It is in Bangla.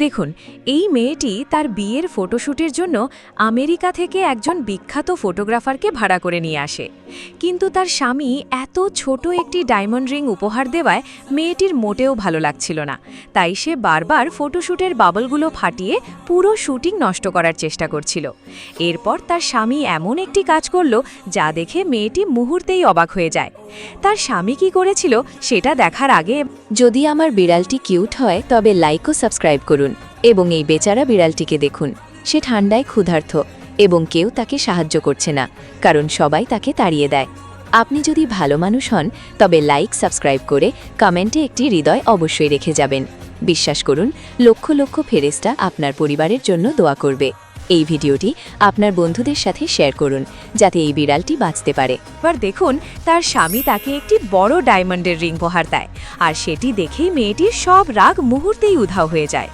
দেখুন, এই মেয়েটি তার বিয়ের ফটোশ্যুটের জন্য আমেরিকা থেকে একজন বিখ্যাত ফটোগ্রাফারকে ভাড়া করে নিয়ে আসে। কিন্তু তার স্বামী এত ছোট একটি ডায়মন্ড রিং উপহার দেওয়ায় মেয়েটির মোটেও ভালো লাগছিল না। তাই সে বারবার ফটোশ্যুটের বাবলগুলো ফাটিয়ে পুরো শুটিং নষ্ট করার চেষ্টা করছিল। এরপর তার স্বামী এমন একটি কাজ করল যা দেখে মেয়েটি মুহূর্তেই অবাক হয়ে যায়। তার স্বামী কি করেছিল সেটা দেখার আগে যদি আমার বিড়ালটি কিউট হয় তবে লাইক ও সাবস্ক্রাইব করুন এবং এই বেচারা বিড়ালটিকে দেখুন। সে ঠান্ডায় ক্ষুধার্ত এবং কেউ তাকে সাহায্য করছে না, কারণ সবাই তাকে তাড়িয়ে দেয়। আপনি যদি ভালো মানুষ হন তবে লাইক সাবস্ক্রাইব করে কমেন্টে একটি হৃদয় অবশ্যই রেখে যাবেন। বিশ্বাস করুন, লক্ষ লক্ষ ফেরেশতা আপনার পরিবারের জন্য দোয়া করবে। এই ভিডিওটি আপনার বন্ধুদের সাথে শেয়ার করুন যাতে এই বিড়ালটি বাঁচতে পারে। এবার দেখুন, তার স্বামী তাকে একটি বড় ডায়মন্ডের রিং উপহার দেয়, আর সেটি দেখেই মেয়েটির সব রাগ মুহূর্তেই উধাও হয়ে যায়।